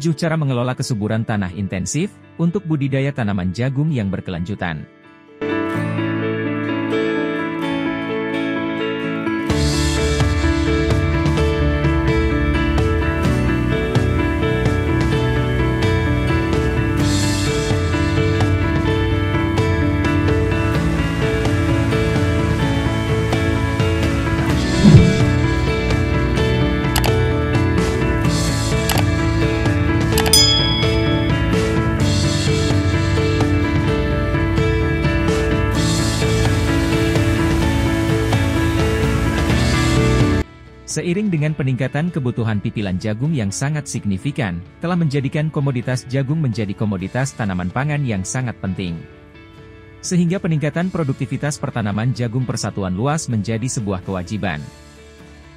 7 cara mengelola kesuburan tanah intensif untuk budidaya tanaman jagung yang berkelanjutan. Seiring dengan peningkatan kebutuhan pipilan jagung yang sangat signifikan, telah menjadikan komoditas jagung menjadi komoditas tanaman pangan yang sangat penting. Sehingga peningkatan produktivitas pertanaman jagung persatuan luas menjadi sebuah kewajiban.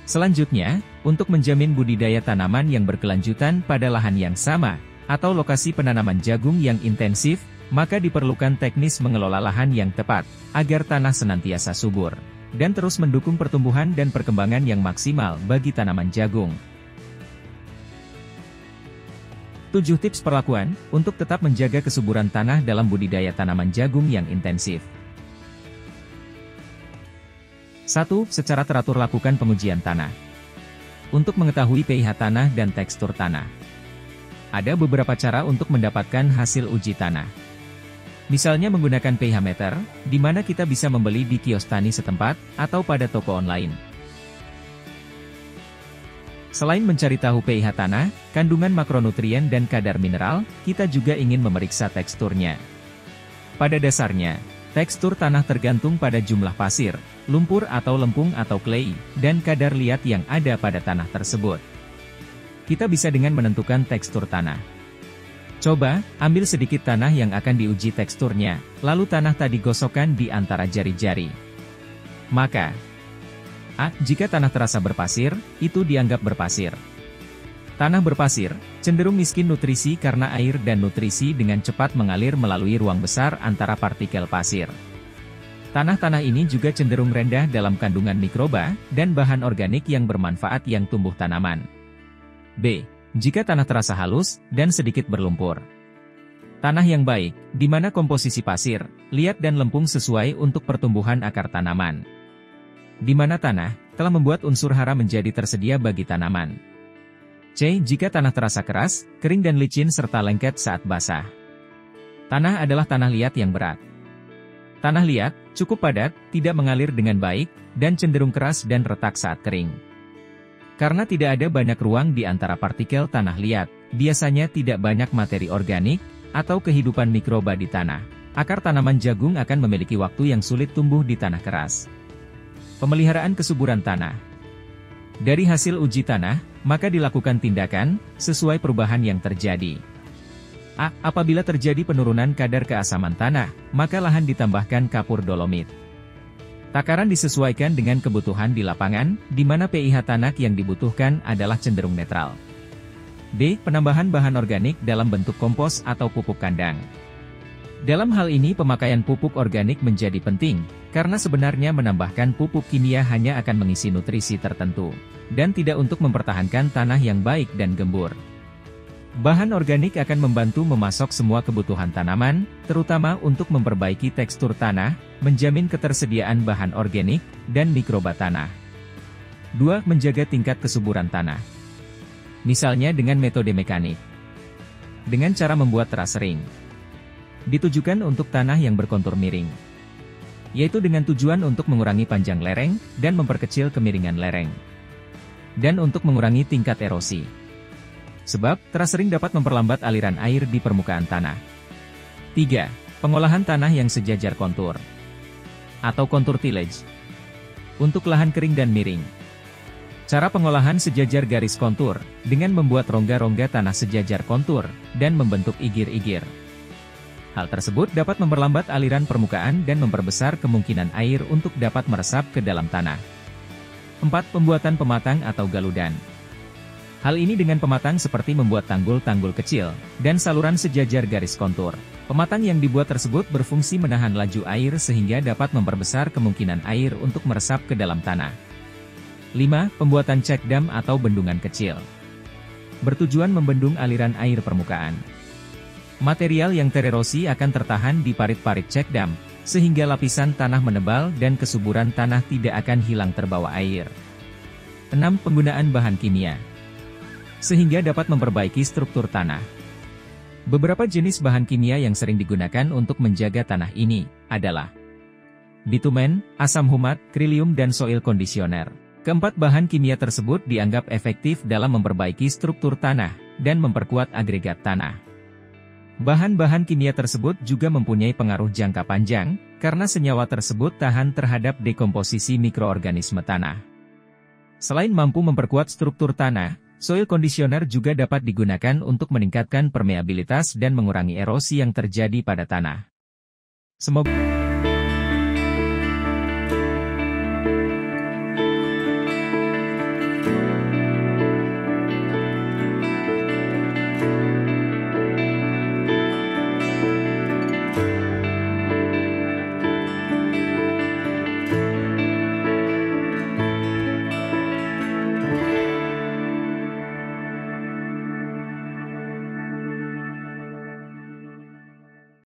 Selanjutnya, untuk menjamin budidaya tanaman yang berkelanjutan pada lahan yang sama, atau lokasi penanaman jagung yang intensif, maka diperlukan teknis mengelola lahan yang tepat, agar tanah senantiasa subur dan terus mendukung pertumbuhan dan perkembangan yang maksimal bagi tanaman jagung. 7 tips perlakuan untuk tetap menjaga kesuburan tanah dalam budidaya tanaman jagung yang intensif. 1. Secara teratur lakukan pengujian tanah. Untuk mengetahui pH tanah dan tekstur tanah, ada beberapa cara untuk mendapatkan hasil uji tanah. Misalnya menggunakan pH meter, di mana kita bisa membeli di kios tani setempat, atau pada toko online. Selain mencari tahu pH tanah, kandungan makronutrien dan kadar mineral, kita juga ingin memeriksa teksturnya. Pada dasarnya, tekstur tanah tergantung pada jumlah pasir, lumpur atau lempung atau clay, dan kadar liat yang ada pada tanah tersebut. Kita bisa dengan menentukan tekstur tanah. Coba, ambil sedikit tanah yang akan diuji teksturnya, lalu tanah tadi gosokkan di antara jari-jari. Maka, A. Jika tanah terasa berpasir, itu dianggap berpasir. Tanah berpasir, cenderung miskin nutrisi karena air dan nutrisi dengan cepat mengalir melalui ruang besar antara partikel pasir. Tanah-tanah ini juga cenderung rendah dalam kandungan mikroba, dan bahan organik yang bermanfaat yang tumbuh tanaman. B. Jika tanah terasa halus, dan sedikit berlumpur. Tanah yang baik, di mana komposisi pasir, liat dan lempung sesuai untuk pertumbuhan akar tanaman. Di mana tanah, telah membuat unsur hara menjadi tersedia bagi tanaman. C. Jika tanah terasa keras, kering dan licin serta lengket saat basah. Tanah adalah tanah liat yang berat. Tanah liat, cukup padat, tidak mengalir dengan baik, dan cenderung keras dan retak saat kering. Karena tidak ada banyak ruang di antara partikel tanah liat, biasanya tidak banyak materi organik, atau kehidupan mikroba di tanah. Akar tanaman jagung akan memiliki waktu yang sulit tumbuh di tanah keras. Pemeliharaan kesuburan tanah. Dari hasil uji tanah, maka dilakukan tindakan, sesuai perubahan yang terjadi. A. Apabila terjadi penurunan kadar keasaman tanah, maka lahan ditambahkan kapur dolomit. Takaran disesuaikan dengan kebutuhan di lapangan, di mana pH tanah yang dibutuhkan adalah cenderung netral. B. Penambahan bahan organik dalam bentuk kompos atau pupuk kandang. Dalam hal ini pemakaian pupuk organik menjadi penting, karena sebenarnya menambahkan pupuk kimia hanya akan mengisi nutrisi tertentu, dan tidak untuk mempertahankan tanah yang baik dan gembur. Bahan organik akan membantu memasok semua kebutuhan tanaman, terutama untuk memperbaiki tekstur tanah, menjamin ketersediaan bahan organik, dan mikroba tanah. 2. Menjaga tingkat kesuburan tanah. Misalnya dengan metode mekanik. Dengan cara membuat terasering. Ditujukan untuk tanah yang berkontur miring. Yaitu dengan tujuan untuk mengurangi panjang lereng, dan memperkecil kemiringan lereng. Dan untuk mengurangi tingkat erosi. Sebab, terasering dapat memperlambat aliran air di permukaan tanah. 3. Pengolahan tanah yang sejajar kontur. Atau kontur tillage. Untuk lahan kering dan miring. Cara pengolahan sejajar garis kontur, dengan membuat rongga-rongga tanah sejajar kontur, dan membentuk igir-igir. Hal tersebut dapat memperlambat aliran permukaan dan memperbesar kemungkinan air untuk dapat meresap ke dalam tanah. 4. Pembuatan pematang atau galudan. Hal ini dengan pematang seperti membuat tanggul-tanggul kecil, dan saluran sejajar garis kontur. Pematang yang dibuat tersebut berfungsi menahan laju air sehingga dapat memperbesar kemungkinan air untuk meresap ke dalam tanah. 5. Pembuatan cek dam atau bendungan kecil. bertujuan membendung aliran air permukaan. Material yang tererosi akan tertahan di parit-parit cek dam, sehingga lapisan tanah menebal dan kesuburan tanah tidak akan hilang terbawa air. 6. Penggunaan bahan kimia, sehingga dapat memperbaiki struktur tanah. Beberapa jenis bahan kimia yang sering digunakan untuk menjaga tanah ini adalah bitumen, asam humat, krilium dan soil conditioner. Keempat bahan kimia tersebut dianggap efektif dalam memperbaiki struktur tanah dan memperkuat agregat tanah. Bahan-bahan kimia tersebut juga mempunyai pengaruh jangka panjang, karena senyawa tersebut tahan terhadap dekomposisi mikroorganisme tanah. Selain mampu memperkuat struktur tanah, soil conditioner juga dapat digunakan untuk meningkatkan permeabilitas dan mengurangi erosi yang terjadi pada tanah. Semoga